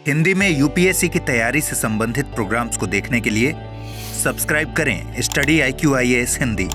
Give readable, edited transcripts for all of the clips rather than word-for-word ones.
हिंदी में यूपीएससी की तैयारी से संबंधित प्रोग्राम्स को देखने के लिए सब्सक्राइब करें स्टडी IQ IAS हिंदी।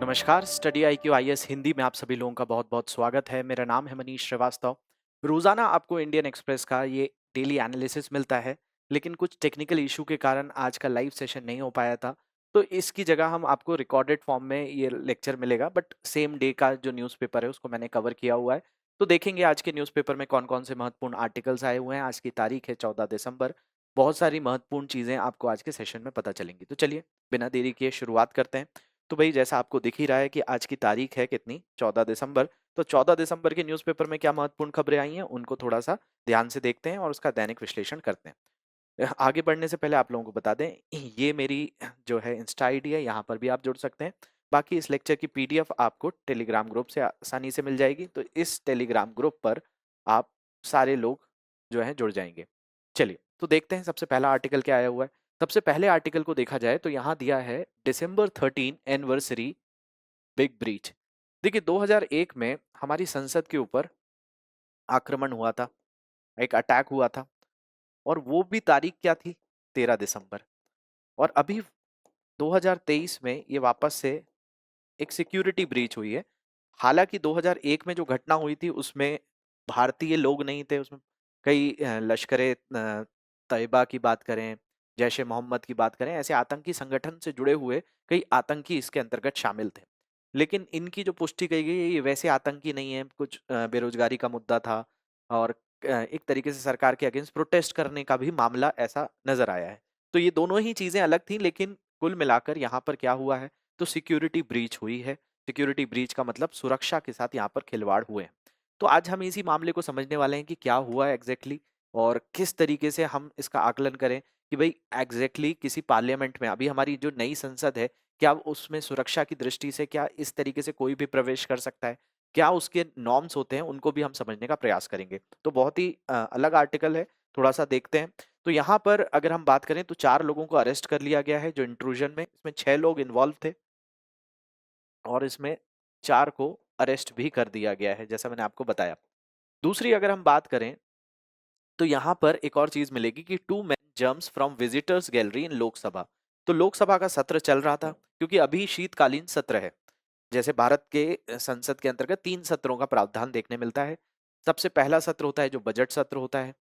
नमस्कार, स्टडी IQ IAS हिंदी में आप सभी लोगों का बहुत बहुत स्वागत है। मेरा नाम है मनीष श्रीवास्तव। रोजाना आपको इंडियन एक्सप्रेस का ये डेली एनालिसिस मिलता है, लेकिन कुछ टेक्निकल इशू के कारण आज का लाइव सेशन नहीं हो पाया था। तो इसकी जगह हम आपको रिकॉर्डेड फॉर्म में ये लेक्चर मिलेगा, बट सेम डे का जो न्यूज़पेपर है उसको मैंने कवर किया हुआ है। तो देखेंगे आज के न्यूज़पेपर में कौन कौन से महत्वपूर्ण आर्टिकल्स आए हुए हैं। आज की तारीख है 14 दिसंबर। बहुत सारी महत्वपूर्ण चीज़ें आपको आज के सेशन में पता चलेंगी। तो चलिए बिना देरी किए शुरुआत करते हैं। तो भाई जैसा आपको दिख ही रहा है कि आज की तारीख है कितनी, 14 दिसंबर। तो 14 दिसंबर के न्यूज़पेपर में क्या महत्वपूर्ण खबरें आई हैं उनको थोड़ा सा ध्यान से देखते हैं और उसका दैनिक विश्लेषण करते हैं। आगे बढ़ने से पहले आप लोगों को बता दें, ये मेरी जो है इंस्टा आईडी है, यहाँ पर भी आप जुड़ सकते हैं। बाकी इस लेक्चर की PDF आपको टेलीग्राम ग्रुप से आसानी से मिल जाएगी, तो इस टेलीग्राम ग्रुप पर आप सारे लोग जो हैं जुड़ जाएंगे। चलिए तो देखते हैं सबसे पहला आर्टिकल क्या आया हुआ है। सबसे पहले आर्टिकल को देखा जाए तो यहाँ दिया है दिसंबर 13 एनिवर्सरी बिग ब्रीच। देखिए 2001 में हमारी संसद के ऊपर आक्रमण हुआ था, एक अटैक हुआ था, और वो भी तारीख क्या थी, 13 दिसंबर। और अभी 2023 में ये वापस से एक सिक्योरिटी ब्रीच हुई है। हालांकि 2001 में जो घटना हुई थी उसमें भारतीय लोग नहीं थे, उसमें कई लश्करे तैयबा की बात करें, जैश ए मोहम्मद की बात करें, ऐसे आतंकी संगठन से जुड़े हुए कई आतंकी इसके अंतर्गत शामिल थे। लेकिन इनकी जो पुष्टि की गई है ये वैसे आतंकी नहीं है, कुछ बेरोजगारी का मुद्दा था और एक तरीके से सरकार के अगेंस्ट प्रोटेस्ट करने का भी मामला ऐसा नजर आया है। तो ये दोनों ही चीजें अलग थी, लेकिन कुल मिलाकर यहाँ पर क्या हुआ है, तो सिक्योरिटी ब्रीच हुई है। सिक्योरिटी ब्रीच का मतलब सुरक्षा के साथ यहाँ पर खिलवाड़ हुए हैं। तो आज हम इसी मामले को समझने वाले हैं कि क्या हुआ है एग्जैक्टली, और किस तरीके से हम इसका आकलन करें कि भाई एग्जैक्टली किसी पार्लियामेंट में अभी हमारी जो नई संसद है, क्या उसमें सुरक्षा की दृष्टि से क्या इस तरीके से कोई भी प्रवेश कर सकता है, क्या उसके नॉर्म्स होते हैं, उनको भी हम समझने का प्रयास करेंगे। तो बहुत ही अलग आर्टिकल है, थोड़ा सा देखते हैं। तो यहाँ पर अगर हम बात करें तो 4 लोगों को अरेस्ट कर लिया गया है जो इंट्रूजन में, इसमें 6 लोग इन्वॉल्व थे और इसमें 4 को अरेस्ट भी कर दिया गया है, जैसा मैंने आपको बताया। दूसरी अगर हम बात करें तो यहाँ पर एक और चीज मिलेगी कि 2 men jumps from visitors gallery in Lok Sabha. तो लोकसभा का सत्र चल रहा था, क्योंकि अभी शीतकालीन सत्र है। जैसे भारत के संसद के अंतर्गत 3 सत्रों का प्रावधान देखने मिलता है। सबसे पहला सत्र होता है जो बजट सत्र होता है,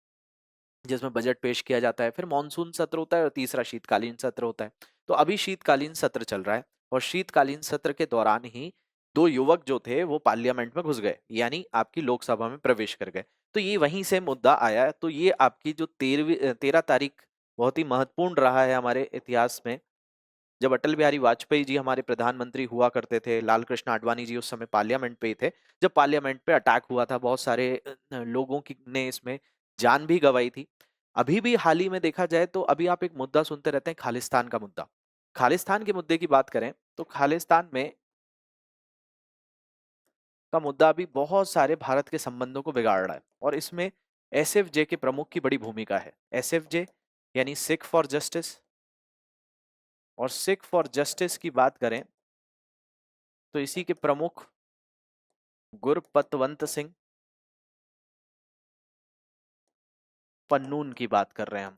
जिसमें बजट पेश किया जाता है। फिर मॉनसून सत्र होता है और तीसरा शीतकालीन सत्र होता है। तो अभी शीतकालीन सत्र चल रहा है और शीतकालीन सत्र के दौरान ही 2 युवक जो थे वो पार्लियामेंट में घुस गए, यानी आपकी लोकसभा में प्रवेश कर गए। तो ये वहीं से मुद्दा आया। तो ये आपकी जो 13 तारीख बहुत ही महत्वपूर्ण रहा है हमारे इतिहास में, जब अटल बिहारी वाजपेयी जी हमारे प्रधानमंत्री हुआ करते थे, लाल कृष्ण आडवाणी जी उस समय पार्लियामेंट पे ही थे, जब पार्लियामेंट पे अटैक हुआ था, बहुत सारे लोगों की ने इसमें जान भी गंवाई थी। अभी भी हाल ही में देखा जाए तो अभी आप एक मुद्दा सुनते रहते हैं, खालिस्तान का मुद्दा। खालिस्तान के मुद्दे की बात करें तो खालिस्तान में का मुद्दा अभी बहुत सारे भारत के संबंधों को बिगाड़ रहा है, और इसमें SFJ के प्रमुख की बड़ी भूमिका है। SFJ यानी सिख फॉर जस्टिस, और सिख फॉर जस्टिस की बात करें तो इसी के प्रमुख गुरपतवंत सिंह पन्नून की बात कर रहे हैं हम।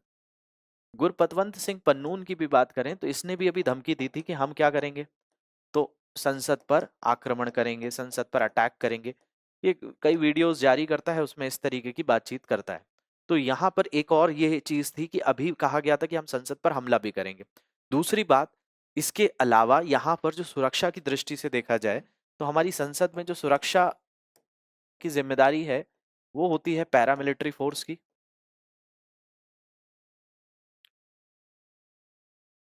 गुरपतवंत सिंह पन्नून की भी बात करें तो इसने भी अभी धमकी दी थी कि हम क्या करेंगे, तो संसद पर आक्रमण करेंगे, संसद पर अटैक करेंगे। ये कई वीडियोस जारी करता है, उसमें इस तरीके की बातचीत करता है। तो यहाँ पर एक और ये चीज थी कि अभी कहा गया था कि हम संसद पर हमला भी करेंगे। दूसरी बात, इसके अलावा यहाँ पर जो सुरक्षा की दृष्टि से देखा जाए तो हमारी संसद में जो सुरक्षा की जिम्मेदारी है वो होती है पैरामिलिट्री फोर्स की।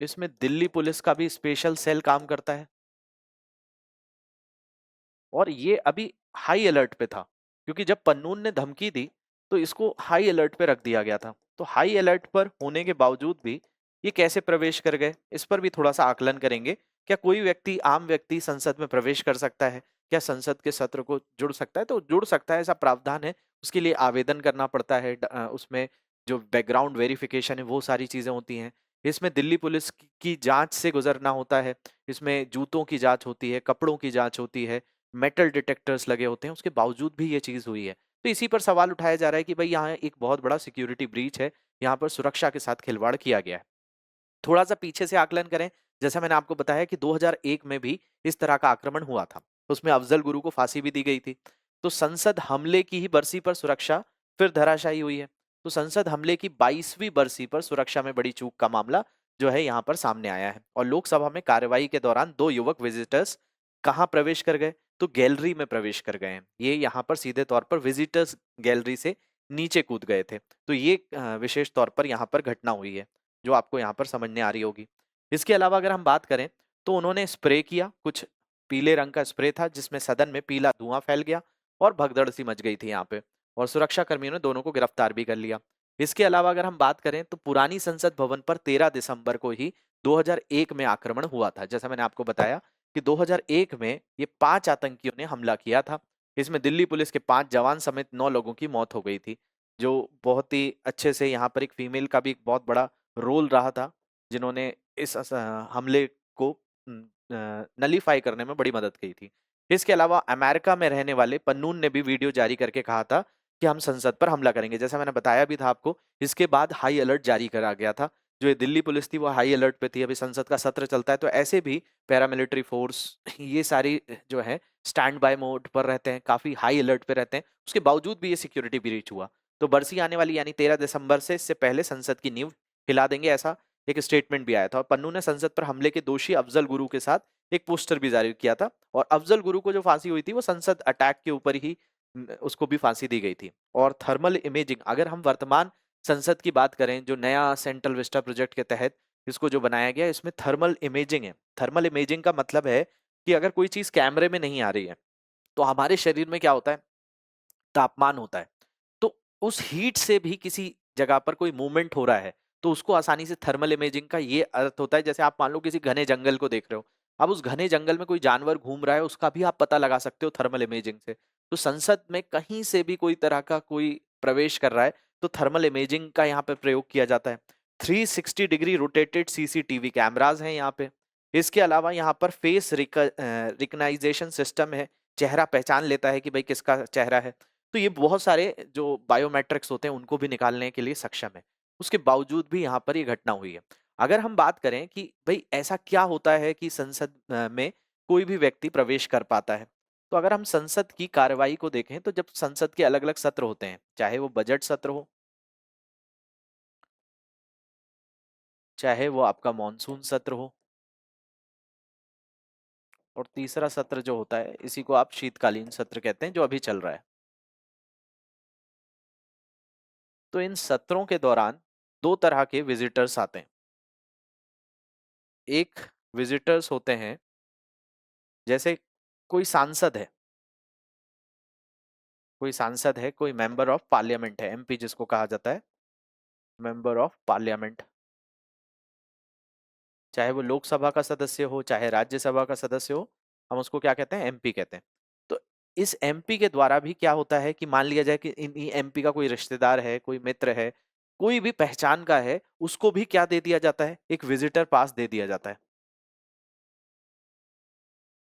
इसमें दिल्ली पुलिस का भी स्पेशल सेल काम करता है, और ये अभी हाई अलर्ट पे था, क्योंकि जब पन्नून ने धमकी दी तो इसको हाई अलर्ट पे रख दिया गया था। तो हाई अलर्ट पर होने के बावजूद भी ये कैसे प्रवेश कर गए, इस पर भी थोड़ा सा आकलन करेंगे। क्या कोई व्यक्ति, आम व्यक्ति संसद में प्रवेश कर सकता है, क्या संसद के सत्र को जुड़ सकता है, तो जुड़ सकता है, ऐसा प्रावधान है। उसके लिए आवेदन करना पड़ता है, उसमें जो बैकग्राउंड वेरिफिकेशन है वो सारी चीजें होती हैं। इसमें दिल्ली पुलिस की जांच से गुजरना होता है, इसमें जूतों की जांच होती है, कपड़ों की जांच होती है, मेटल डिटेक्टर्स लगे होते हैं, उसके बावजूद भी ये चीज हुई है। तो इसी पर सवाल उठाया जा रहा है कि भाई यहाँ एक बहुत बड़ा सिक्योरिटी ब्रीच है, यहाँ पर सुरक्षा के साथ खिलवाड़ किया गया है। थोड़ा सा पीछे से आकलन करें, जैसा मैंने आपको बताया कि 2001 में भी इस तरह का आक्रमण हुआ था, उसमें अफजल गुरु को फांसी भी दी गई थी। तो संसद हमले की ही बरसी पर सुरक्षा फिर धराशायी हुई है। तो संसद हमले की 22वीं बरसी पर सुरक्षा में बड़ी चूक का मामला जो है यहाँ पर सामने आया है। और लोकसभा में कार्यवाही के दौरान दो युवक विजिटर्स कहाँ प्रवेश कर गए, तो गैलरी में प्रवेश कर गए हैं। ये यहाँ पर सीधे तौर पर विजिटर्स गैलरी से नीचे कूद गए थे। तो ये विशेष तौर पर यहाँ पर घटना हुई है जो आपको यहाँ पर समझ में आ रही होगी। इसके अलावा अगर हम बात करें तो उन्होंने स्प्रे किया, कुछ पीले रंग का स्प्रे था जिसमें सदन में पीला धुआं फैल गया और भगदड़ सी मच गई थी यहाँ पे, और सुरक्षा कर्मियों ने दोनों को गिरफ्तार भी कर लिया। इसके अलावा अगर हम बात करें तो पुरानी संसद भवन पर 13 दिसंबर को ही 2001 में आक्रमण हुआ था। जैसा मैंने आपको बताया कि 2001 में ये 5 आतंकियों ने हमला किया था। इसमें दिल्ली पुलिस के 5 जवान समेत 9 लोगों की मौत हो गई थी, जो बहुत ही अच्छे से यहाँ पर एक फीमेल का भी एक बहुत बड़ा रोल रहा था, जिन्होंने इस हमले को नलीफाई करने में बड़ी मदद की थी। इसके अलावा अमेरिका में रहने वाले पन्नून ने भी वीडियो जारी करके कहा था कि हम संसद पर हमला करेंगे। जैसा मैंने बताया भी था आपको, इसके बाद हाई अलर्ट जारी करा गया था। जो ये दिल्ली पुलिस थी वो हाई अलर्ट पे थी। अभी संसद का सत्र चलता है तो ऐसे भी पैरामिलिट्री फोर्स ये सारी जो है स्टैंड बाय मोड पर रहते हैं, काफी हाई अलर्ट पे रहते हैं। उसके बावजूद भी ये सिक्योरिटी ब्रीच हुआ। तो बरसी आने वाली यानी 13 दिसंबर से इससे पहले संसद की नींव हिला देंगे, ऐसा एक स्टेटमेंट भी आया था। और पन्नू ने संसद पर हमले के दोषी अफजल गुरु के साथ एक पोस्टर भी जारी किया था। और अफजल गुरु को जो फांसी हुई थी वो संसद अटैक के ऊपर ही उसको भी फांसी दी गई थी। और थर्मल इमेजिंग, अगर हम वर्तमान संसद की बात करें जो नया सेंट्रल विस्टा प्रोजेक्ट के तहत इसको जो बनाया गया, इसमें थर्मल इमेजिंग है। थर्मल इमेजिंग का मतलब है कि अगर कोई चीज कैमरे में नहीं आ रही है तो हमारे शरीर में क्या होता है, तापमान होता है। तो उस हीट से भी किसी जगह पर कोई मूवमेंट हो रहा है तो उसको आसानी से थर्मल इमेजिंग का ये अर्थ होता है। जैसे आप मान लो किसी घने जंगल को देख रहे हो, अब उस घने जंगल में कोई जानवर घूम रहा है उसका भी आप पता लगा सकते हो थर्मल इमेजिंग से। तो संसद में कहीं से भी कोई तरह का कोई प्रवेश कर रहा है तो थर्मल इमेजिंग का यहाँ पे प्रयोग किया जाता है। 360 डिग्री रोटेटेड सीसीटीवी कैमराज हैं यहाँ पे। इसके अलावा यहाँ पर फेस रिकग्नाइजेशन सिस्टम है, चेहरा पहचान लेता है कि भाई किसका चेहरा है। तो ये बहुत सारे जो बायोमेट्रिक्स होते हैं उनको भी निकालने के लिए सक्षम है। उसके बावजूद भी यहाँ पर ये घटना हुई है। अगर हम बात करें कि भाई ऐसा क्या होता है कि संसद में कोई भी व्यक्ति प्रवेश कर पाता है, तो अगर हम संसद की कार्रवाई को देखें तो जब संसद के अलग अलग सत्र होते हैं, चाहे वो बजट सत्र हो, चाहे वो आपका मॉनसून सत्र हो, और तीसरा सत्र जो होता है इसी को आप शीतकालीन सत्र कहते हैं जो अभी चल रहा है। तो इन सत्रों के दौरान दो तरह के विजिटर्स आते हैं। एक विजिटर्स होते हैं जैसे कोई सांसद है, कोई मेंबर ऑफ पार्लियामेंट है, एमपी जिसको कहा जाता है, मेंबर ऑफ पार्लियामेंट, चाहे वो लोकसभा का सदस्य हो चाहे राज्यसभा का सदस्य हो, हम उसको क्या कहते हैं, एमपी कहते हैं। तो इस एमपी के द्वारा भी क्या होता है कि मान लिया जाए कि इन एमपी का कोई रिश्तेदार है, कोई मित्र है, कोई भी पहचान का है, उसको भी क्या दे दिया जाता है, एक विजिटर पास दे दिया जाता है।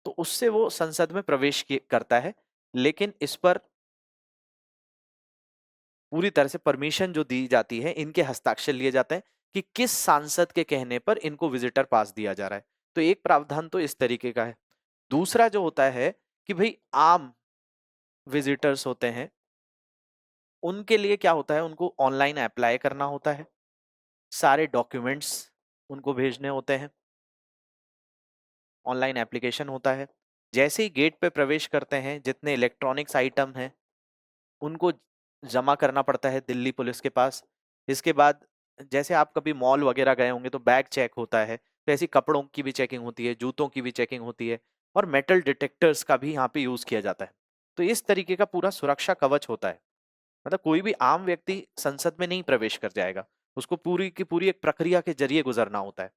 तो उससे वो संसद में प्रवेश करता है। लेकिन इस पर पूरी तरह से परमिशन जो दी जाती है, इनके हस्ताक्षर लिए जाते हैं कि किस सांसद के कहने पर इनको विजिटर पास दिया जा रहा है। तो एक प्रावधान तो इस तरीके का है। दूसरा जो होता है कि भाई आम विजिटर्स होते हैं, उनके लिए क्या होता है, उनको ऑनलाइन अप्लाई करना होता है, सारे डॉक्यूमेंट्स उनको भेजने होते हैं, ऑनलाइन एप्लीकेशन होता है। जैसे ही गेट पे प्रवेश करते हैं, जितने इलेक्ट्रॉनिक्स आइटम हैं उनको जमा करना पड़ता है दिल्ली पुलिस के पास। इसके बाद जैसे आप कभी मॉल वगैरह गए होंगे तो बैग चेक होता है, तो ऐसी कपड़ों की भी चेकिंग होती है, जूतों की भी चेकिंग होती है, और मेटल डिटेक्टर्स का भी यहाँ पे यूज किया जाता है। तो इस तरीके का पूरा सुरक्षा कवच होता है। मतलब कोई भी आम व्यक्ति संसद में नहीं प्रवेश कर जाएगा, उसको पूरी की पूरी एक प्रक्रिया के जरिए गुजरना होता है।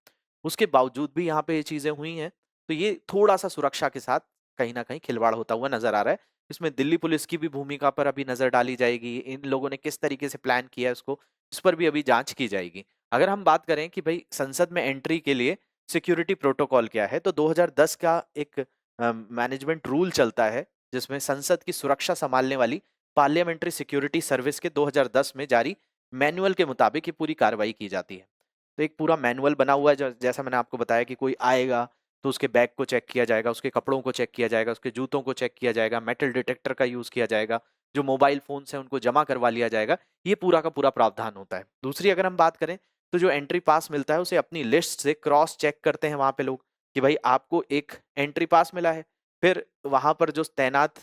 उसके बावजूद भी यहाँ पे ये चीजें हुई हैं। तो ये थोड़ा सा सुरक्षा के साथ कहीं ना कहीं खिलवाड़ होता हुआ नजर आ रहा है। इसमें दिल्ली पुलिस की भी भूमिका पर अभी नजर डाली जाएगी, इन लोगों ने किस तरीके से प्लान किया है इसको, इस पर भी अभी जांच की जाएगी। अगर हम बात करें कि भाई संसद में एंट्री के लिए सिक्योरिटी प्रोटोकॉल क्या है, तो 2010 का एक मैनेजमेंट रूल चलता है जिसमें संसद की सुरक्षा संभालने वाली पार्लियामेंट्री सिक्योरिटी सर्विस के 2010 में जारी मैनुअल के मुताबिक ये पूरी कार्रवाई की जाती है। तो एक पूरा मैनुअल बना हुआ है, जैसा मैंने आपको बताया कि कोई आएगा तो उसके बैग को चेक किया जाएगा, उसके कपड़ों को चेक किया जाएगा, उसके जूतों को चेक किया जाएगा, मेटल डिटेक्टर का यूज किया जाएगा, जो मोबाइल फोन है उनको जमा करवा लिया जाएगा। ये पूरा का पूरा प्रावधान होता है। दूसरी अगर हम बात करें तो जो एंट्री पास मिलता है उसे अपनी लिस्ट से क्रॉस चेक करते हैं वहां पे लोग कि भाई आपको एक एंट्री पास मिला है। फिर वहां पर जो तैनात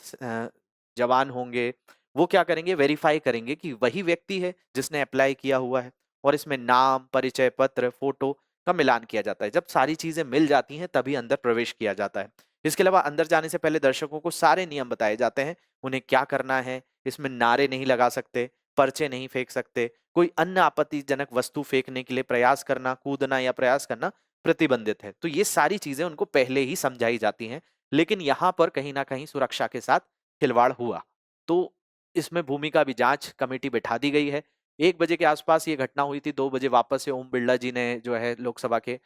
जवान होंगे वो क्या करेंगे, वेरीफाई करेंगे कि वही व्यक्ति है जिसने अप्लाई किया हुआ है, और इसमें नाम, परिचय पत्र, फोटो का मिलान किया जाता है। जब सारी चीजें मिल जाती हैं तभी अंदर प्रवेश किया जाता है। इसके अलावा अंदर जाने से पहले दर्शकों को सारे नियम बताए जाते हैं, उन्हें क्या करना है। इसमें नारे नहीं लगा सकते, पर्चे नहीं फेंक सकते, कोई अन्य आपत्तिजनक वस्तु फेंकने के लिए प्रयास करना, कूदना या प्रयास करना प्रतिबंधित है। तो ये सारी चीजें उनको पहले ही समझाई जाती हैं। लेकिन यहाँ पर कहीं ना कहीं सुरक्षा के साथ खिलवाड़ हुआ, तो इसमें भूमिका भी जांच कमेटी बैठा दी गई है। 1 बजे के आसपास ये घटना हुई थी। 2 बजे वापस से ओम बिरला जी ने जो है लोकसभा के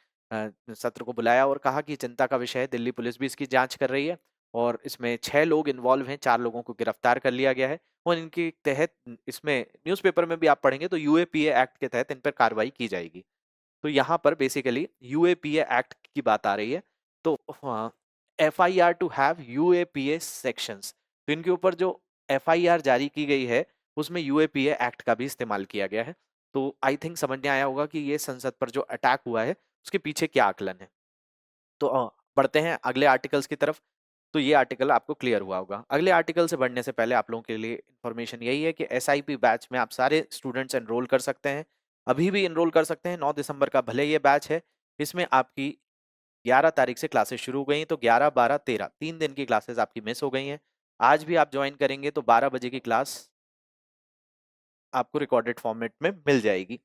सत्र को बुलाया और कहा कि चिंता का विषय है, दिल्ली पुलिस भी इसकी जांच कर रही है और इसमें 6 लोग इन्वॉल्व हैं, 4 लोगों को गिरफ्तार कर लिया गया है और इनके तहत, इसमें न्यूज़पेपर में भी आप पढ़ेंगे तो यूएपीए एक्ट के तहत इन पर कार्रवाई की जाएगी। तो यहाँ पर बेसिकली यूएपीए एक्ट की बात आ रही है। तो FIR to have UAPA sections, तो इनके ऊपर जो FIR जारी की गई है उसमें यूएपीए एक्ट का भी इस्तेमाल किया गया है। तो आई थिंक समझ में आया होगा कि ये संसद पर जो अटैक हुआ है उसके पीछे क्या आकलन है। तो बढ़ते हैं अगले आर्टिकल्स की तरफ। तो ये आर्टिकल आपको क्लियर हुआ होगा। अगले आर्टिकल से बढ़ने से पहले आप लोगों के लिए इन्फॉर्मेशन यही है कि SIP बैच में आप सारे स्टूडेंट्स एनरोल कर सकते हैं, अभी भी एनरोल कर सकते हैं। 9 दिसंबर का भले ये बैच है, इसमें आपकी 11 तारीख से क्लासेस शुरू हो गई हैं, तो 11, 12, 13 3 दिन की क्लासेस आपकी मिस हो गई हैं। आज भी आप ज्वाइन करेंगे तो 12 बजे की क्लास आपको रिकॉर्डेड फॉर्मेट में मिल जाएगी।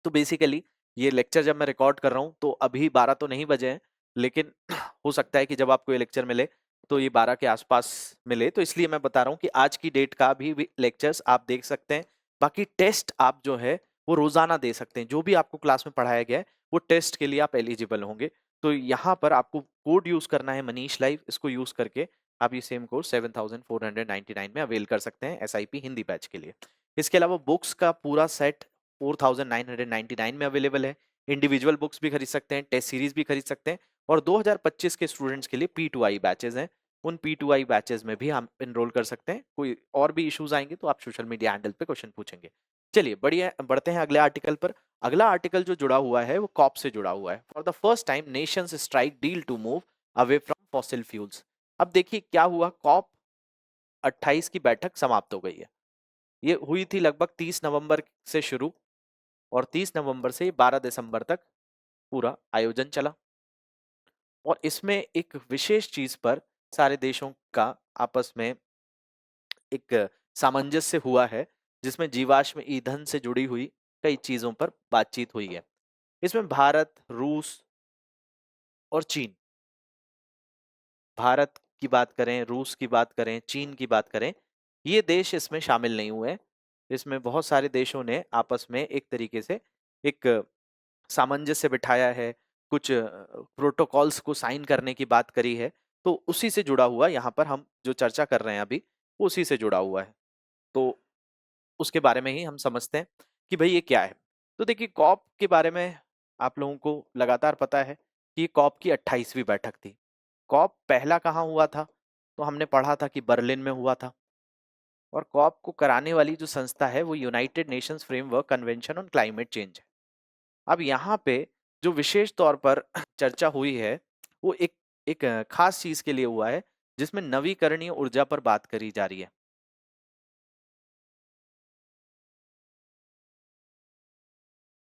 तो बेसिकली ये लेक्चर जब मैं रिकॉर्ड कर रहा हूँ तो अभी 12 तो नहीं बजे हैं, लेकिन हो सकता है कि जब आपको ये लेक्चर मिले तो ये 12 के आसपास मिले, तो इसलिए मैं बता रहा हूँ कि आज की डेट का भी लेक्चर्स आप देख सकते हैं। बाकी टेस्ट आप जो है वो रोजाना दे सकते हैं, जो भी आपको क्लास में पढ़ाया गया है वो टेस्ट के लिए आप एलिजिबल होंगे। तो यहाँ पर आपको कोड यूज करना है मनीष लाइव, इसको यूज करके आप ये सेम कोर्स 7,499 में अवेल कर सकते हैं SIP हिंदी बैच के लिए। इसके अलावा बुक्स का पूरा सेट 4,999 में अवेलेबल है। इंडिविजुअल बुक्स भी खरीद सकते हैं, टेस्ट सीरीज भी खरीद सकते हैं, और 2025 के स्टूडेंट्स के लिए P2I बैचेज हैं, उन P2I बैचेज में भी हम एनरोल कर सकते हैं। कोई और भी इश्यूज आएंगे तो आप सोशल मीडिया हैंडल पे क्वेश्चन पूछेंगे। चलिए बढ़िया, बढ़ते हैं अगले आर्टिकल पर। अगला आर्टिकल जो जुड़ा हुआ है वो कॉप से जुड़ा हुआ है। For the first time nations strike deal to move away from fossil fuels. अब देखिए क्या हुआ, COP 28 की बैठक समाप्त हो गई है। ये हुई थी लगभग 30 नवंबर से शुरू, और 30 नवंबर से 12 दिसंबर तक पूरा आयोजन चला। और इसमें एक विशेष चीज पर सारे देशों का आपस में एक सामंजस्य हुआ है, जिसमें जीवाश्म ईंधन से जुड़ी हुई कई चीजों पर बातचीत हुई है। इसमें भारत, रूस और चीन, भारत की बात करें, रूस की बात करें, चीन की बात करें, ये देश इसमें शामिल नहीं हुए। इसमें बहुत सारे देशों ने आपस में एक तरीके से एक सामंजस्य बिठाया है, कुछ प्रोटोकॉल्स को साइन करने की बात करी है। तो उसी से जुड़ा हुआ यहाँ पर हम जो चर्चा कर रहे हैं अभी, उसी से जुड़ा हुआ है। तो उसके बारे में ही हम समझते हैं कि भाई ये क्या है। तो देखिए कॉप के बारे में आप लोगों को लगातार पता है कि ये कॉप की 28वीं बैठक थी। कॉप पहला कहाँ हुआ था, तो हमने पढ़ा था कि बर्लिन में हुआ था। और कॉप को कराने वाली जो संस्था है वो United nations framework convention on climate change है। अब यहाँ पे जो विशेष तौर पर चर्चा हुई है वो एक एक खास चीज के लिए हुआ है, जिसमें नवीकरणीय ऊर्जा पर बात करी जा रही है।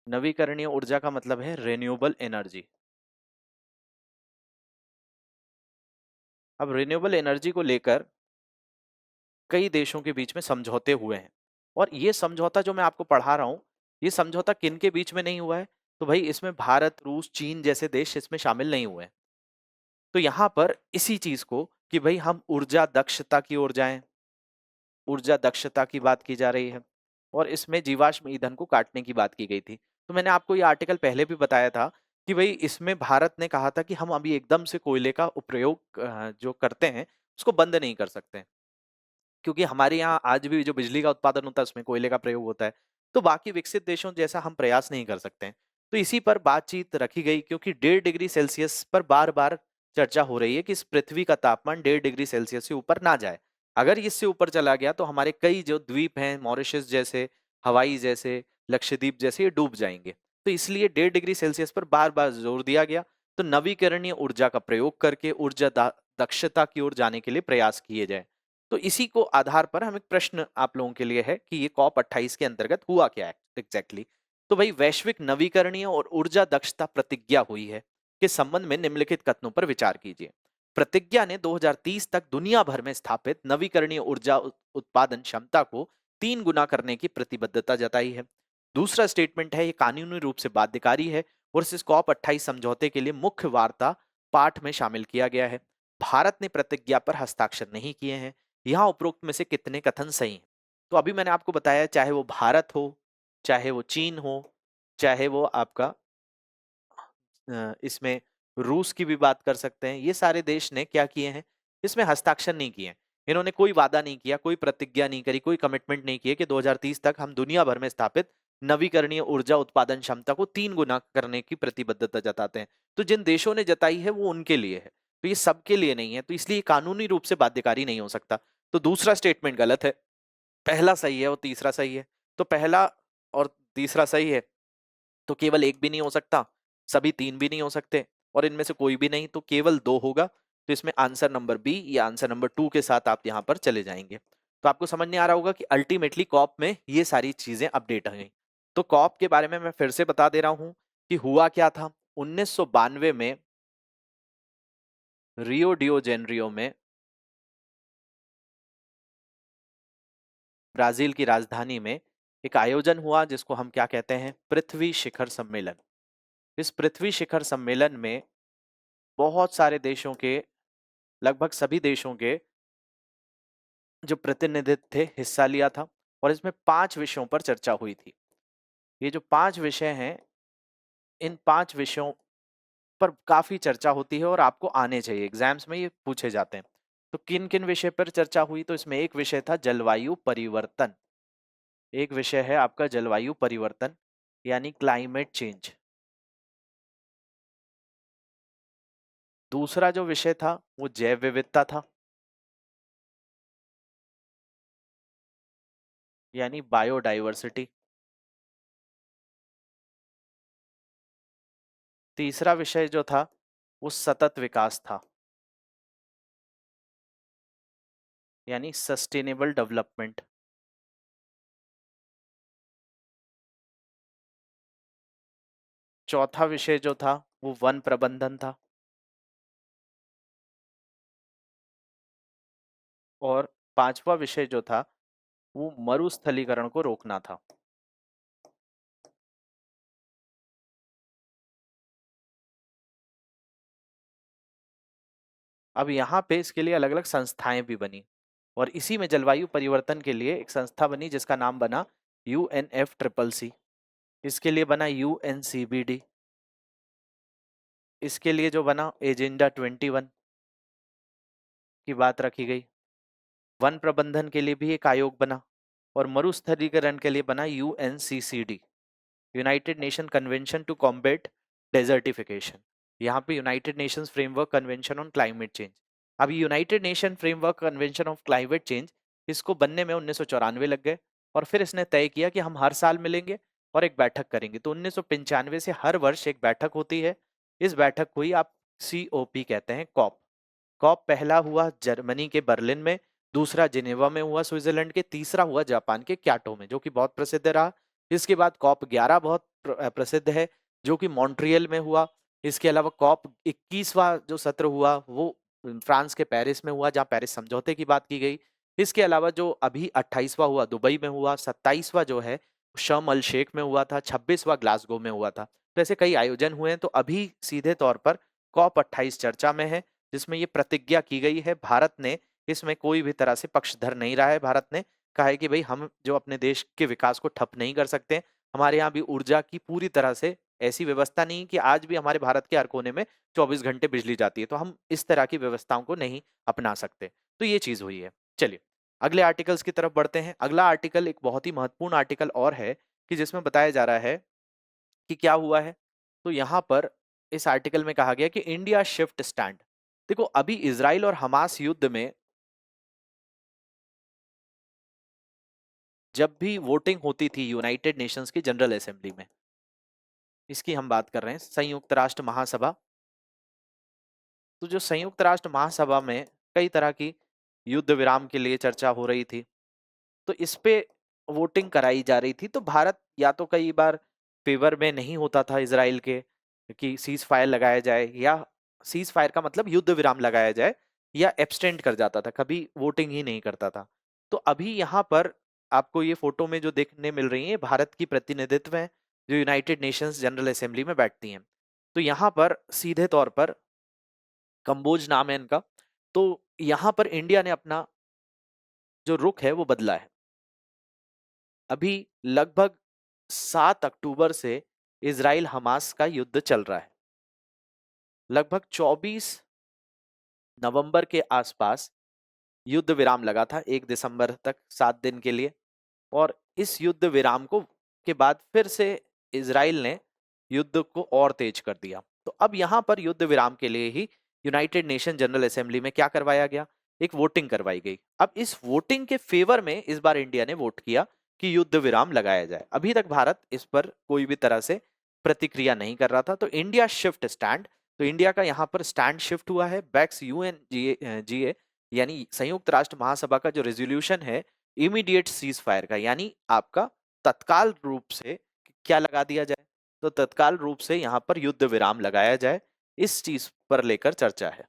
नवीकरणीय ऊर्जा का मतलब है रिन्यूएबल एनर्जी। अब रिन्यूएबल एनर्जी को लेकर कई देशों के बीच में समझौते हुए हैं, और ये समझौता जो मैं आपको पढ़ा रहा हूँ, ये समझौता किन के बीच में नहीं हुआ है, तो भाई इसमें भारत, रूस, चीन जैसे देश इसमें शामिल नहीं हुए हैं। तो यहाँ पर इसी चीज को कि भाई हम ऊर्जा दक्षता की ओर जाएं, ऊर्जा दक्षता की बात की जा रही है, और इसमें जीवाश्म ईंधन को काटने की बात की गई थी। तो मैंने आपको ये आर्टिकल पहले भी बताया था कि भाई इसमें भारत ने कहा था कि हम अभी एकदम से कोयले का उपयोग जो करते हैं उसको बंद नहीं कर सकते। क्योंकि हमारे यहाँ आज भी जो बिजली का उत्पादन होता है उसमें कोयले का प्रयोग होता है। तो बाकी विकसित देशों जैसा हम प्रयास नहीं कर सकते हैं। तो इसी पर बातचीत रखी गई, क्योंकि 1.5 डिग्री सेल्सियस पर बार बार चर्चा हो रही है कि इस पृथ्वी का तापमान 1.5 डिग्री सेल्सियस से ऊपर ना जाए। अगर इससे ऊपर चला गया तो हमारे कई जो द्वीप हैं, मॉरिशस जैसे, हवाई जैसे, लक्षद्वीप जैसे, ये डूब जाएंगे। तो इसलिए 1.5 डिग्री सेल्सियस पर बार बार जोर दिया गया। तो नवीकरणीय ऊर्जा का प्रयोग करके ऊर्जा दक्षता की ओर जाने के लिए प्रयास किए जाए। तो इसी को आधार पर हम एक प्रश्न आप लोगों के लिए है कि ये COP 28 के अंतर्गत हुआ क्या है एग्जैक्टली। तो भाई, वैश्विक नवीकरणीय और ऊर्जा दक्षता प्रतिज्ञा हुई है के संबंध में निम्नलिखित कथनों पर विचार कीजिए। प्रतिज्ञा ने 2030 तक दुनिया भर में स्थापित नवीकरणीय ऊर्जा उत्पादन क्षमता को 3 गुना करने की प्रतिबद्धता जताई है। दूसरा स्टेटमेंट है, ये कानूनी रूप से बाध्यकारी है और इस COP 28 समझौते के लिए मुख्य वार्ता पाठ में शामिल किया गया है। भारत ने प्रतिज्ञा पर हस्ताक्षर नहीं किए हैं। यहाँ उपरोक्त में से कितने कथन सही हैं? तो अभी मैंने आपको बताया, चाहे वो भारत हो, चाहे वो चीन हो, चाहे वो आपका इसमें रूस की भी बात कर सकते हैं, ये सारे देश ने क्या किए हैं, इसमें हस्ताक्षर नहीं किए हैं। इन्होंने कोई वादा नहीं किया, कोई प्रतिज्ञा नहीं करी, कोई कमिटमेंट नहीं किए कि 2030 तक हम दुनिया भर में स्थापित नवीकरणीय ऊर्जा उत्पादन क्षमता को 3 गुना करने की प्रतिबद्धता जताते हैं। तो जिन देशों ने जताई है वो उनके लिए है, तो ये सबके लिए नहीं है, तो इसलिए कानूनी रूप से बाध्यकारी नहीं हो सकता। तो दूसरा स्टेटमेंट गलत है, पहला सही है और तीसरा सही है। तो पहला और तीसरा सही है, तो केवल एक भी नहीं हो सकता, सभी 3 भी नहीं हो सकते, और इनमें से कोई भी नहीं, तो केवल 2 होगा। तो इसमें आंसर नंबर बी या आंसर नंबर 2 के साथ आप यहाँ पर चले जाएंगे। तो आपको समझ नहीं आ रहा होगा कि अल्टीमेटली कॉप में ये सारी चीजें अपडेट हैं। तो कॉप के बारे में मैं फिर से बता दे रहा हूं कि हुआ क्या था। 1992 में रियो डियो जेनरियो में, ब्राजील की राजधानी में, एक आयोजन हुआ जिसको हम क्या कहते हैं, पृथ्वी शिखर सम्मेलन। इस पृथ्वी शिखर सम्मेलन में बहुत सारे देशों के, लगभग सभी देशों के जो प्रतिनिधित्व थे हिस्सा लिया था, और इसमें 5 विषयों पर चर्चा हुई थी। ये जो 5 विषय हैं, इन 5 विषयों पर काफी चर्चा होती है और आपको आने चाहिए, एग्जाम्स में ये पूछे जाते हैं। तो किन किन विषय पर चर्चा हुई? तो इसमें एक विषय था जलवायु परिवर्तन। एक विषय है आपका जलवायु परिवर्तन यानी क्लाइमेट चेंज। दूसरा जो विषय था वो जैव विविधता था, यानी बायोडाइवर्सिटी। तीसरा विषय जो था वो सतत विकास था, यानी सस्टेनेबल डेवलपमेंट। चौथा विषय जो था वो वन प्रबंधन था, और पांचवा विषय जो था वो मरुस्थलीकरण को रोकना था। अब यहाँ पे इसके लिए अलग अलग संस्थाएं भी बनी, और इसी में जलवायु परिवर्तन के लिए एक संस्था बनी जिसका नाम बना UNFCCC। इसके लिए बना UNCBD। इसके लिए जो बना एजेंडा 21 की बात रखी गई। वन प्रबंधन के लिए भी एक आयोग बना, और मरुस्थलीकरण के लिए बना UNCCD, united nation convention to combat desertification. यहाँ पे united nations framework convention on climate change. अब united nation framework convention of climate change, इसको बनने में 1994 लग गए, और फिर इसने तय किया कि हम हर साल मिलेंगे और एक बैठक करेंगे। तो 1995 से हर वर्ष एक बैठक होती है। इस बैठक को ही आप COP कहते हैं, कॉप। कॉप पहला हुआ जर्मनी के बर्लिन में, दूसरा जिनेवा में हुआ स्विट्जरलैंड के, तीसरा हुआ जापान के क्योटो में, जो कि बहुत प्रसिद्ध रहा। इसके बाद COP 11 बहुत प्रसिद्ध है, जो कि मॉन्ट्रियल में हुआ। इसके अलावा COP 21वां जो सत्र हुआ वो फ्रांस के पेरिस में हुआ, जहाँ पेरिस समझौते की बात की गई। इसके अलावा जो अभी 28वां हुआ दुबई में हुआ, 27वां जो है शर्म अल शेख में हुआ था, 26वां ग्लासगो में हुआ था। तो ऐसे कई आयोजन हुए हैं। तो अभी सीधे तौर पर COP 28 चर्चा में है, जिसमें ये प्रतिज्ञा की गई है। भारत ने इसमें कोई भी तरह से पक्षधर नहीं रहा है। भारत ने कहा है कि भाई, हम जो अपने देश के विकास को ठप नहीं कर सकते। हमारे यहाँ भी ऊर्जा की पूरी तरह से ऐसी व्यवस्था नहीं कि आज भी हमारे भारत के हर कोने में 24 घंटे बिजली जाती है, तो हम इस तरह की व्यवस्थाओं को नहीं अपना सकते। तो ये चीज हुई है। चलिए, अगले आर्टिकल्स की तरफ बढ़ते हैं। अगला आर्टिकल एक बहुत ही महत्वपूर्ण आर्टिकल और है कि जिसमें बताया जा रहा है कि क्या हुआ है। तो यहाँ पर इस आर्टिकल में कहा गया कि इंडिया शिफ्ट स्टैंड। देखो, अभी इजराइल और हमास युद्ध में जब भी वोटिंग होती थी यूनाइटेड नेशंस की जनरल असेंबली में, इसकी हम बात कर रहे हैं, संयुक्त राष्ट्र महासभा। तो जो संयुक्त राष्ट्र महासभा में कई तरह की युद्ध विराम के लिए चर्चा हो रही थी, तो इस पे वोटिंग कराई जा रही थी। तो भारत या तो कई बार फेवर में नहीं होता था इजराइल के कि सीज फायर लगाया जाए, या सीज फायर का मतलब युद्ध विराम लगाया जाए, या एब्सटेंड कर जाता था, कभी वोटिंग ही नहीं करता था। तो अभी यहाँ पर आपको ये फोटो में जो देखने मिल रही है, भारत की प्रतिनिधित्व है जो यूनाइटेड नेशंस जनरल असेंबली में बैठती हैं। तो यहाँ पर सीधे तौर पर कंबोज नाम है इनका। तो यहाँ पर इंडिया ने अपना जो रुख है वो बदला है। अभी लगभग 7 अक्टूबर से इजराइल हमास का युद्ध चल रहा है। लगभग 24 नवंबर के आसपास युद्ध विराम लगा था, 1 दिसंबर तक 7 दिन के लिए। और इस युद्ध विराम को के बाद फिर से इजराइल ने युद्ध को और तेज कर दिया। तो अब यहाँ पर युद्ध विराम के लिए ही यूनाइटेड नेशन जनरल असेंबली में क्या करवाया गया, एक वोटिंग करवाई गई। अब इस वोटिंग के फेवर में इस बार इंडिया ने वोट किया कि युद्ध विराम लगाया जाए। अभी तक भारत इस पर कोई भी तरह से प्रतिक्रिया नहीं कर रहा था। तो इंडिया शिफ्ट स्टैंड, तो इंडिया का यहाँ पर स्टैंड शिफ्ट हुआ है बैक्स यूएनजीए यानी संयुक्त राष्ट्र महासभा का जो रेजोल्यूशन है इमीडिएट सीज फायर का, यानी आपका तत्काल रूप से क्या लगा दिया जाए, तो तत्काल रूप से यहाँ पर युद्ध विराम लगाया जाए, इस चीज पर लेकर चर्चा है।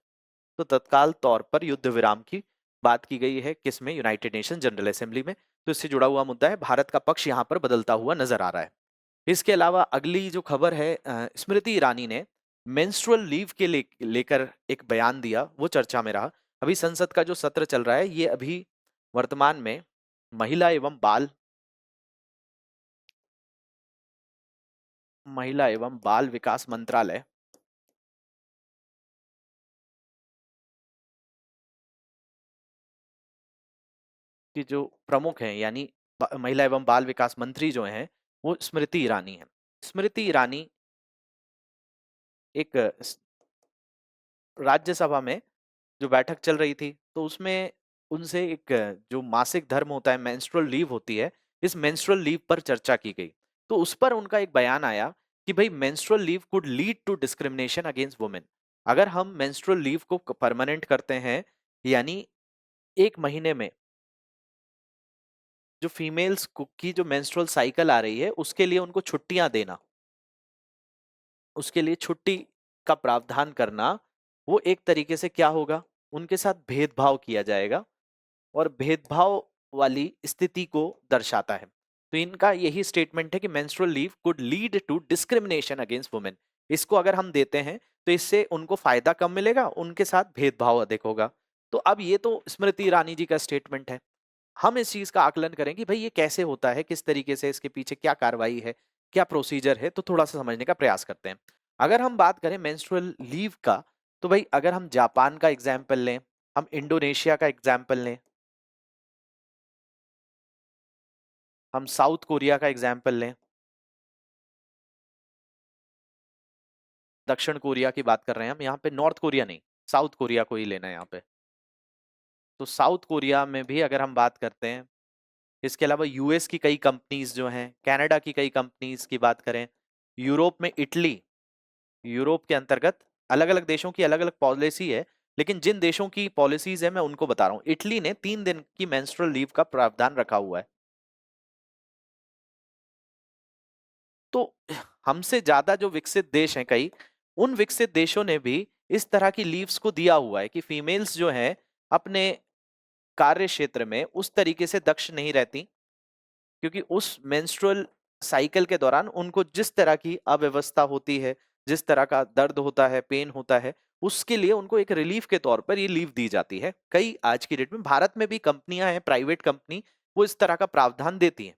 तो तत्काल तौर पर युद्ध विराम की बात की गई है किसमें, यूनाइटेड नेशन जनरल असेंबली में। तो इससे जुड़ा हुआ मुद्दा है, भारत का पक्ष यहाँ पर बदलता हुआ नजर आ रहा है। इसके अलावा अगली जो खबर है, स्मृति ईरानी ने मेंस्ट्रुअल लीव के लेकर एक बयान दिया, वो चर्चा में रहा। अभी संसद का जो सत्र चल रहा है, ये अभी वर्तमान में महिला एवं बाल विकास मंत्रालय की जो प्रमुख हैं, यानी महिला एवं बाल विकास मंत्री जो हैं, वो स्मृति ईरानी है। स्मृति ईरानी एक राज्यसभा में जो बैठक चल रही थी, तो उसमें उनसे एक जो मासिक धर्म होता है, मेंस्ट्रुअल लीव होती है, इस मेंस्ट्रुअल लीव पर चर्चा की गई। तो उस पर उनका एक बयान आया कि भाई menstrual leave could lead to discrimination against women. अगर हम मेंस्ट्रुअल लीव को परमानेंट करते हैं, यानी 1 महीने में जो फीमेल्स की जो मेंस्ट्रुअल साइकिल आ रही है उसके लिए उनको छुट्टियां देना, उसके लिए छुट्टी का प्रावधान करना, वो एक तरीके से क्या होगा, उनके साथ भेदभाव किया जाएगा और भेदभाव वाली स्थिति को दर्शाता है। तो इनका यही स्टेटमेंट है कि menstrual leave could lead to discrimination against women. इसको अगर हम देते हैं तो इससे उनको फायदा कम मिलेगा, उनके साथ भेदभाव अधिक होगा। तो अब ये तो स्मृति ईरानी जी का स्टेटमेंट है। हम इस चीज का आकलन करें कि भाई ये कैसे होता है, किस तरीके से, इसके पीछे क्या कार्रवाई है, क्या प्रोसीजर है, तो थोड़ा सा समझने का प्रयास करते हैं। अगर हम बात करें मेंस्ट्रुअल लीव का, तो भाई अगर हम जापान का एग्जाम्पल लें, हम इंडोनेशिया का एग्जाम्पल लें, हम साउथ कोरिया का एग्जाम्पल लें, दक्षिण कोरिया की बात कर रहे हैं हम, यहाँ पे नॉर्थ कोरिया नहीं, साउथ कोरिया को ही लेना है यहाँ पे। तो साउथ कोरिया में भी अगर हम बात करते हैं, इसके अलावा यूएस की कई कंपनीज जो हैं, कनाडा की कई कंपनीज की बात करें, यूरोप में इटली, यूरोप के अंतर्गत अलग अलग देशों की अलग अलग पॉलिसी है, लेकिन जिन देशों की पॉलिसीज है मैं उनको बता रहा हूँ। इटली ने 3 दिन की मेंस्ट्रुअल लीव का प्रावधान रखा हुआ है। तो हमसे ज्यादा जो विकसित देश हैं कई, उन विकसित देशों ने भी इस तरह की लीव्स को दिया हुआ है कि फीमेल्स जो हैं अपने कार्य क्षेत्र में उस तरीके से दक्ष नहीं रहती, क्योंकि उस मेंस्ट्रुअल साइकिल के दौरान उनको जिस तरह की अव्यवस्था होती है, जिस तरह का दर्द होता है, पेन होता है, उसके लिए उनको एक रिलीफ के तौर पर ये लीव दी जाती है। कई आज की डेट में भारत में भी कंपनियां हैं, प्राइवेट कंपनी, वो इस तरह का प्रावधान देती हैं।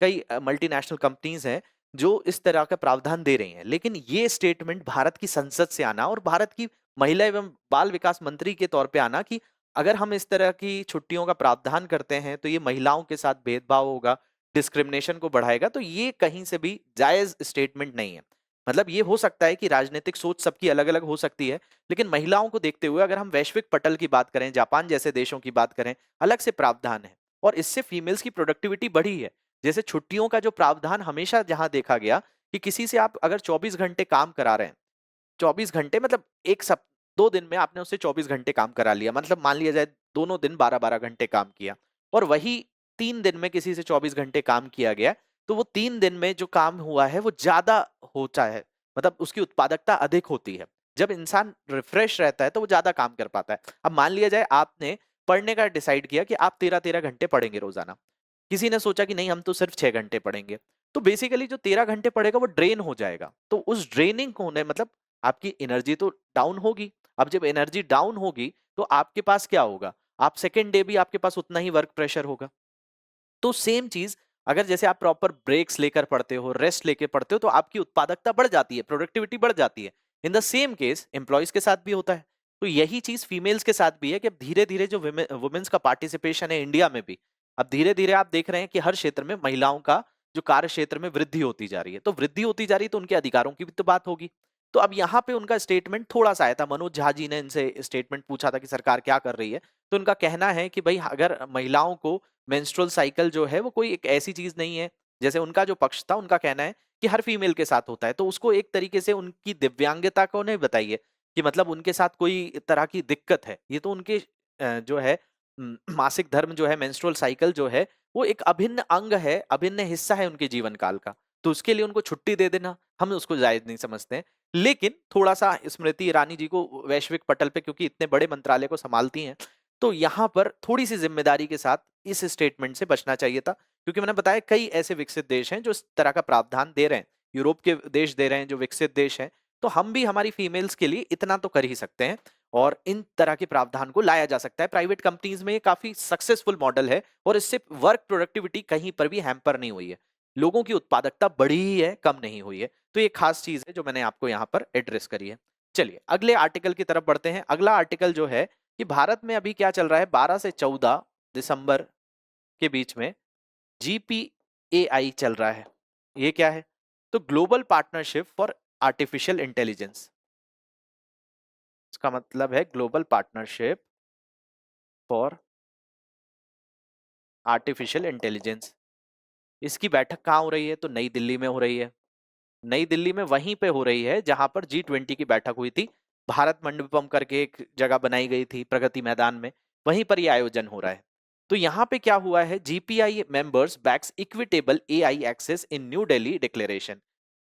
कई मल्टीनेशनल कंपनीज हैं जो इस तरह का प्रावधान दे रही हैं। लेकिन ये स्टेटमेंट भारत की संसद से आना और भारत की महिला एवं बाल विकास मंत्री के तौर पे आना कि अगर हम इस तरह की छुट्टियों का प्रावधान करते हैं तो ये महिलाओं के साथ भेदभाव होगा, डिस्क्रिमिनेशन को बढ़ाएगा, तो ये कहीं से भी जायज स्टेटमेंट नहीं है। मतलब ये हो सकता है कि राजनीतिक सोच सबकी अलग-अलग हो सकती है, लेकिन महिलाओं को देखते हुए अगर हम वैश्विक पटल की बात करें, जापान जैसे देशों की बात करें, अलग से प्रावधान है और इससे फीमेल्स की प्रोडक्टिविटी बढ़ी है। जैसे छुट्टियों का जो प्रावधान हमेशा जहां देखा गया कि किसी से आप अगर 24 घंटे काम करा रहे हैं, 24 घंटे मतलब एक सप 2 दिन में आपने उससे 24 घंटे काम करा लिया, मतलब मान लिया जाए दोनों दिन 12-12 घंटे काम किया और वही 3 दिन में किसी से 24 घंटे काम किया गया, तो वो 3 दिन में जो काम हुआ है वो ज़्यादा होता है, मतलब उसकी उत्पादकता अधिक होती है। जब इंसान रिफ्रेश रहता है तो वो ज़्यादा काम कर पाता है। अब मान लिया जाए आपने पढ़ने का डिसाइड किया कि आप 13-13 घंटे पढ़ेंगे रोज़ाना। किसी ने सोचा कि नहीं हम तो सिर्फ 6 घंटे पढ़ेंगे। तो बेसिकली जो 13 घंटे पढ़ेगा वो ड्रेन हो जाएगा। तो उस ड्रेनिंग होने मतलब आपकी एनर्जी तो डाउन होगी। अब जब एनर्जी डाउन होगी तो आपके पास क्या होगा? आप सेकंड डे भी आपके पास उतना ही वर्क प्रेशर होगा। तो सेम चीज अगर जैसे आप प्रॉपर ब्रेक्स लेकर पढ़ते हो, रेस्ट लेके पढ़ते हो, तो आपकी उत्पादकता बढ़ जाती है, प्रोडक्टिविटी बढ़ जाती है। In the same case employees के साथ भी होता है। तो यही चीज फीमेल्स के साथ भी है कि अब धीरे धीरे जो वुमेन्स का पार्टिसिपेशन है इंडिया में भी, अब धीरे धीरे आप देख रहे हैं कि हर क्षेत्र में महिलाओं का जो कार्य क्षेत्र में वृद्धि होती जा रही है। तो वृद्धि होती जा रही है तो उनके अधिकारों की भी तो बात होगी। तो अब यहाँ पे उनका स्टेटमेंट थोड़ा सा आया था, मनोज झा जी ने इनसे स्टेटमेंट पूछा था कि सरकार क्या कर रही है। तो उनका कहना है कि भाई अगर महिलाओं को मेंस्ट्रुअल साइकिल जो है वो कोई एक ऐसी चीज नहीं है, जैसे उनका जो पक्ष था उनका कहना है कि हर फीमेल के साथ होता है, तो उसको एक तरीके से उनकी दिव्यांगता को नहीं बताइए कि मतलब उनके साथ कोई तरह की दिक्कत है। ये तो उनके जो है मासिक धर्म जो है, मेंस्ट्रुअल साइकिल जो है, वो एक अभिन्न अंग है, अभिन्न हिस्सा है उनके जीवन काल का। तो उसके लिए उनको छुट्टी दे देना हम उसको जायज नहीं समझते हैं। लेकिन थोड़ा सा स्मृति ईरानी जी को वैश्विक पटल पे, क्योंकि इतने बड़े मंत्रालय को संभालती हैं, तो यहाँ पर थोड़ी सी जिम्मेदारी के साथ इस स्टेटमेंट से बचना चाहिए था। क्योंकि मैंने बताया कई ऐसे विकसित देश हैं जो इस तरह का प्रावधान दे रहे हैं, यूरोप के देश दे रहे हैं जो विकसित देश हैं, तो हम भी हमारी फीमेल्स के लिए इतना तो कर ही सकते हैं और इन तरह के प्रावधान को लाया जा सकता है। प्राइवेट कंपनीज में ये काफी सक्सेसफुल मॉडल है और इससे वर्क प्रोडक्टिविटी कहीं पर भी हैम्पर नहीं हुई है, लोगों की उत्पादकता बढ़ी ही है, कम नहीं हुई है। तो ये खास चीज है जो मैंने आपको यहाँ पर एड्रेस करी है। चलिए अगले आर्टिकल की तरफ बढ़ते हैं। अगला आर्टिकल जो है कि भारत में अभी क्या चल रहा है, 12 से 14 दिसंबर के बीच में जीपीएआई चल रहा है। ये क्या है? तो global partnership for artificial intelligence, इसका मतलब है global partnership for artificial intelligence. इसकी बैठक कहाँ हो रही है? तो नई दिल्ली में हो रही है। नई दिल्ली में वहीं पे हो रही है जहां पर G20 की बैठक हुई थी। भारत मंडपम करके एक जगह बनाई गई थी प्रगति मैदान में, वहीं पर यह आयोजन हो रहा है। तो यहाँ पे क्या हुआ है, GPI members backs equitable AI access in New Delhi declaration.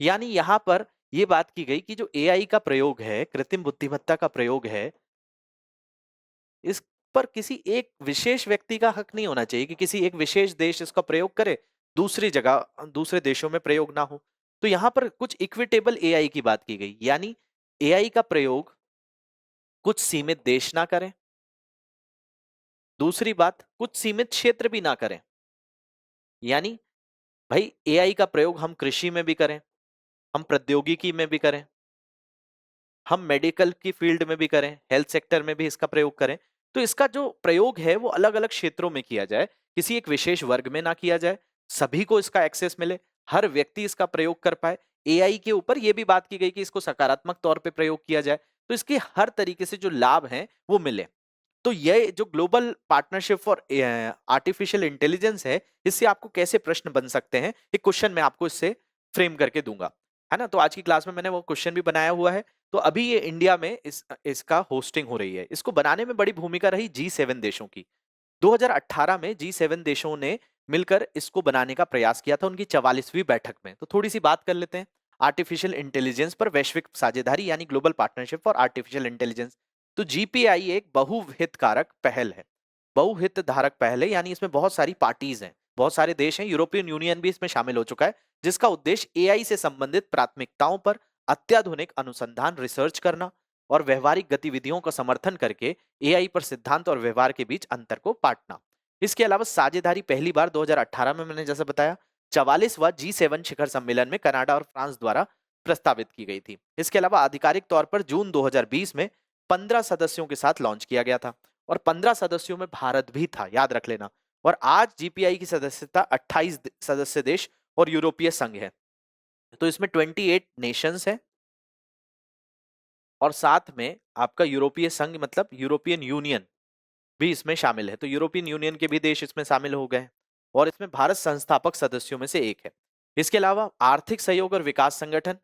यानी यहाँ पर ये बात की गई कि जो एआई का प्रयोग है, कृत्रिम बुद्धिमत्ता का प्रयोग है, इस पर किसी एक विशेष व्यक्ति का हक नहीं होना चाहिए कि किसी एक विशेष देश इसका प्रयोग करे, दूसरी जगह दूसरे देशों में प्रयोग ना हो। तो यहां पर कुछ इक्विटेबल एआई की बात की गई, यानी एआई का प्रयोग कुछ सीमित देश ना करें, दूसरी बात कुछ सीमित क्षेत्र भी ना करें। यानी भाई एआई का प्रयोग हम कृषि में भी करें, हम प्रौद्योगिकी में भी करें, हम मेडिकल की फील्ड में भी करें, हेल्थ सेक्टर में भी इसका प्रयोग करें। तो इसका जो प्रयोग है वो अलग अलग क्षेत्रों में किया जाए, किसी एक विशेष वर्ग में ना किया जाए, सभी को इसका एक्सेस मिले, हर व्यक्ति इसका प्रयोग कर पाए। एआई के ऊपर यह भी बात की गई कि इसको सकारात्मक तौर पे प्रयोग किया जाए, तो इसके हर तरीके से जो लाभ हैं वो मिले। तो ये जो global partnership for artificial intelligence है, इससे आपको कैसे प्रश्न बन सकते हैं, एक क्वेश्चन मैं आपको इससे फ्रेम करके दूंगा, है ना। तो आज की क्लास में मैंने वो क्वेश्चन भी बनाया हुआ है। तो अभी ये इंडिया में इसका होस्टिंग हो रही है। इसको बनाने में बड़ी भूमिका रही G7 देशों की। 2018 में G7 देशों ने मिलकर इसको बनाने का प्रयास किया था उनकी 44वीं बैठक में। तो थोड़ी सी बात कर लेते हैं आर्टिफिशियल इंटेलिजेंस पर वैश्विक साझेदारी यानी global partnership for artificial intelligence. तो जीपीआई एक बहुहितकारक पहल है, बहुहित धारक पहल है, यानी इसमें बहुत सारी पार्टीज हैं, बहुत सारे देश हैं, यूरोपियन यूनियन भी इसमें शामिल हो चुका है, जिसका उद्देश्य एआई से संबंधित प्राथमिकताओं पर अत्याधुनिक अनुसंधान रिसर्च करना और व्यवहारिक गतिविधियों का समर्थन करके एआई पर सिद्धांत और व्यवहार के बीच अंतर को पाटना। इसके अलावा साझेदारी पहली बार 2018 में मैंने जैसे बताया 44वां G7 शिखर सम्मेलन में कनाडा और फ्रांस द्वारा प्रस्तावित की गई थी। इसके अलावा आधिकारिक तौर पर जून 2020 में 15 सदस्यों के साथ लॉन्च किया गया था और 15 सदस्यों में भारत भी था, याद रख लेना। और आज जीपीआई की सदस्यता 28 सदस्य देश और यूरोपीय संघ है। तो इसमें 28 नेशंस है और साथ में आपका यूरोपीय संघ मतलब यूरोपियन यूनियन भी इसमें शामिल है। तो यूरोपियन यूनियन के भी देश इसमें शामिल हो गए हैं और इसमें भारत संस्थापक सदस्यों में से एक है। इसके अलावा आर्थिक सहयोग और विकास संगठन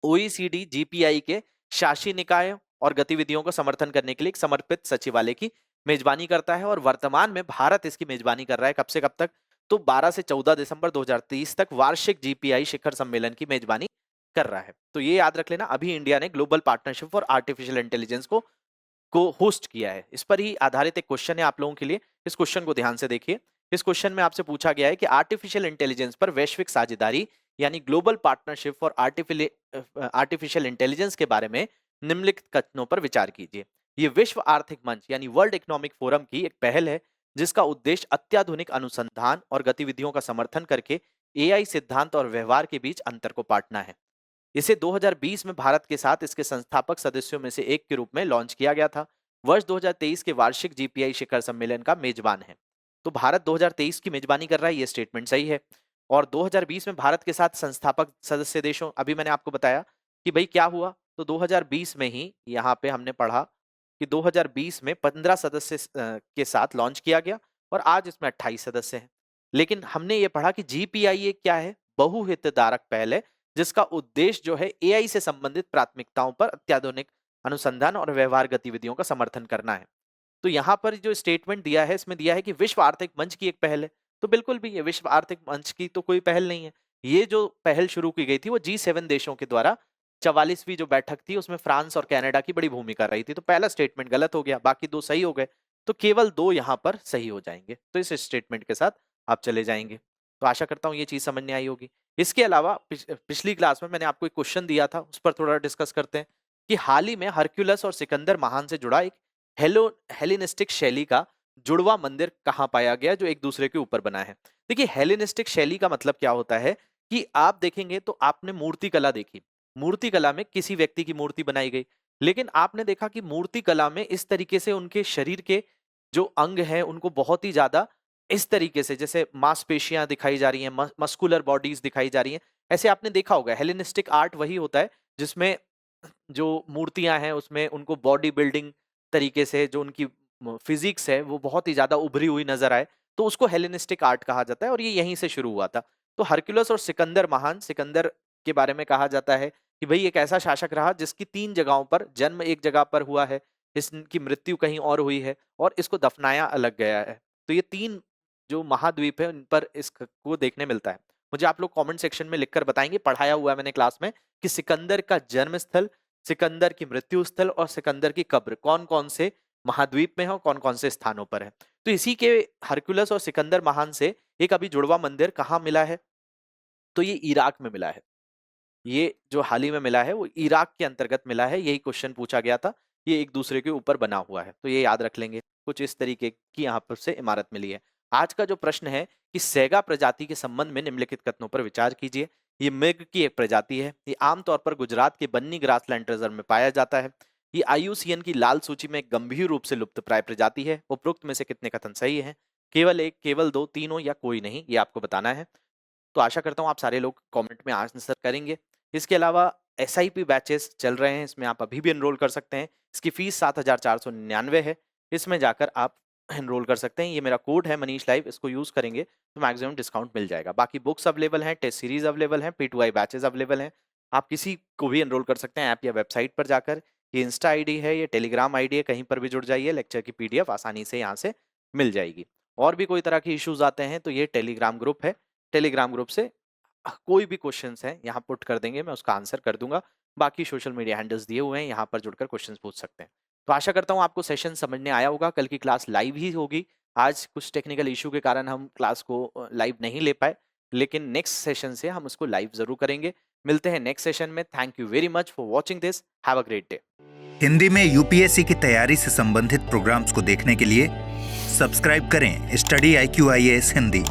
ओईसीडी जीपीआई के शासी निकायों और गतिविधियों को समर्थन करने के लिए एक समर्पित सचिवालय की मेजबानी करता है और वर्तमान में भारत इसकी मेजबानी कर रहा है। कब से कब तक? तो 12 से 14 दिसंबर 2023 तक वार्षिक जीपीआई शिखर सम्मेलन की मेजबानी कर रहा है। तो ये याद रख लेना, अभी इंडिया ने global partnership for artificial intelligence को होस्ट किया है। इस पर ही आधारित एक क्वेश्चन है आप लोगों के लिए, इस क्वेश्चन को ध्यान से देखिए। इस क्वेश्चन में आपसे पूछा गया है कि आर्टिफिशियल इंटेलिजेंस पर वैश्विक साझेदारी यानी global partnership for artificial intelligence के बारे में निम्नलिखित कथनों पर विचार कीजिए। ये विश्व आर्थिक मंच यानी वर्ल्ड इकोनॉमिक फोरम की एक पहल है जिसका उद्देश्य अत्याधुनिक अनुसंधान और गतिविधियों का समर्थन करके एआई सिद्धांत और व्यवहार के बीच अंतर को पाटना है। इसे 2020 में भारत के साथ इसके संस्थापक सदस्यों में से एक के रूप में लॉन्च किया गया था। वर्ष 2023 के वार्षिक जीपीआई शिखर सम्मेलन का मेजबान है। तो भारत 2023 की मेजबानी कर रहा है, ये स्टेटमेंट सही है। और 2020 में भारत के साथ संस्थापक सदस्य देशों, अभी मैंने आपको बताया कि भाई क्या हुआ, तो 2020 में ही यहाँ पे हमने पढ़ा कि 2020 में 15 सदस्य के साथ लॉन्च किया गया और आज इसमें 28 सदस्य हैं। लेकिन हमने ये पढ़ा कि जीपीआई ये क्या है? बहुहितधारक पहल है जिसका उद्देश्य जो है एआई से संबंधित प्राथमिकताओं पर अत्याधुनिक अनुसंधान और व्यवहार गतिविधियों का समर्थन करना है। तो यहाँ पर जो स्टेटमेंट दिया है इसमें दिया है कि विश्व आर्थिक मंच की एक पहल है। तो बिल्कुल भी ये विश्व आर्थिक मंच की तो कोई पहल नहीं है। ये जो पहल शुरू की गई थी वो G7 देशों के द्वारा 44वीं जो बैठक थी उसमें फ्रांस और कनाडा की बड़ी भूमिका रही थी। तो पहला स्टेटमेंट गलत हो गया, बाकी दो सही हो गए। तो केवल दो यहाँ पर सही हो जाएंगे। तो इस स्टेटमेंट के साथ आप चले जाएंगे। तो आशा करता हूँ ये चीज समझ में आई होगी। इसके अलावा पिछली क्लास में मैंने आपको एक क्वेश्चन दिया था, उस पर थोड़ा डिस्कस करते हैं कि हाल ही में हरक्यूलस और सिकंदर महान से जुड़ा एक हेलेनिस्टिक शैली का जुड़वा मंदिर कहाँ पाया गया जो एक दूसरे के ऊपर बना है। देखिए हेलेनिस्टिक शैली का मतलब क्या होता है कि आप देखेंगे तो आपने मूर्ति कला देखी, मूर्ति कला में किसी व्यक्ति की मूर्ति बनाई गई, लेकिन आपने देखा कि मूर्ति कला में इस तरीके से उनके शरीर के जो अंग हैं उनको बहुत ही ज्यादा इस तरीके से जैसे मांसपेशियां दिखाई जा रही हैं, मस्कुलर बॉडीज दिखाई जा रही हैं, ऐसे आपने देखा होगा। हेलेनिस्टिक आर्ट वही होता है जिसमें जो मूर्तियां हैं उसमें उनको बॉडी बिल्डिंग तरीके से जो उनकी फिजिक्स है वो बहुत ही ज्यादा उभरी हुई नजर आए, तो उसको हेलेनिस्टिक आर्ट कहा जाता है और ये यहीं से शुरू हुआ था। तो हरक्यूलस और सिकंदर महान, सिकंदर के बारे में कहा जाता है कि भाई एक ऐसा शासक रहा जिसकी 3 जगहों पर जन्म एक जगह पर हुआ है, इसकी मृत्यु कहीं और हुई है और इसको दफनाया अलग गया है। तो ये 3 जो महाद्वीप है उन पर इसको देखने मिलता है। मुझे आप लोग कमेंट सेक्शन में लिखकर बताएंगे, पढ़ाया हुआ है मैंने क्लास में कि सिकंदर का जन्म स्थल, सिकंदर की मृत्यु स्थल और सिकंदर की कब्र कौन कौन से महाद्वीप में है और कौन कौन से स्थानों पर है। तो इसी के हरक्यूलस और सिकंदर महान से एक अभी जुड़वा मंदिर कहाँ मिला है? तो ये इराक में मिला है। ये जो हाल ही में मिला है वो इराक के अंतर्गत मिला है। यही क्वेश्चन पूछा गया था, ये एक दूसरे के ऊपर बना हुआ है, तो ये याद रख लेंगे। कुछ इस तरीके की यहाँ पर से इमारत मिली है। आज का जो प्रश्न है कि सैगा प्रजाति के संबंध में निम्नलिखित कथनों पर विचार कीजिए। ये मृग की एक प्रजाति है। ये आमतौर पर गुजरात के बन्नी ग्रासलैंड रिजर्व में पाया जाता है। ये IUCN की लाल सूची में एक गंभीर रूप से लुप्तप्राय प्रजाति है। उपरोक्त में से कितने कथन सही है? केवल एक, केवल दो, तीनों या कोई नहीं, ये आपको बताना है। तो आशा करता हूँ आप सारे लोग कमेंट में आंसर करेंगे। इसके अलावा SIP बैचेस चल रहे हैं, इसमें आप अभी भी एनरोल कर सकते हैं। इसकी फीस 7,499 है। इसमें जाकर आप एनरोल कर सकते हैं। ये मेरा कोड है मनीष लाइव, इसको यूज करेंगे तो मैक्सिमम डिस्काउंट मिल जाएगा। बाकी बुक्स अवेलेबल हैं, टेस्ट सीरीज अवेलेबल हैं, P2I बैचेस अवेलेबल हैं। आप किसी को भी एनरोल कर सकते हैं ऐप या वेबसाइट पर जाकर। ये इंस्टा ID है, ये टेलीग्राम ID है, कहीं पर भी जुड़ जाइए। लेक्चर की PDF आसानी से यहाँ से मिल जाएगी। और भी कोई तरह के इश्यूज आते हैं तो ये टेलीग्राम ग्रुप है, टेलीग्राम ग्रुप से कोई भी क्वेश्चंस हैं यहाँ पुट कर देंगे, मैं उसका आंसर कर दूंगा। बाकी सोशल मीडिया हैंडल्स दिए हुए हैं, यहाँ पर जुड़कर क्वेश्चंस पूछ सकते हैं। तो आशा करता हूँ आपको सेशन समझने आया होगा। कल की क्लास लाइव ही होगी। आज कुछ टेक्निकल इशू के कारण हम क्लास को लाइव नहीं ले पाए, लेकिन नेक्स्ट सेशन से हम उसको लाइव जरूर करेंगे। मिलते हैं नेक्स्ट सेशन में। Thank you very much for watching this. Have a great day. Hindi में UPSC की तैयारी से संबंधित प्रोग्राम्स को देखने के लिए सब्सक्राइब करें स्टडी IQ IAS हिंदी।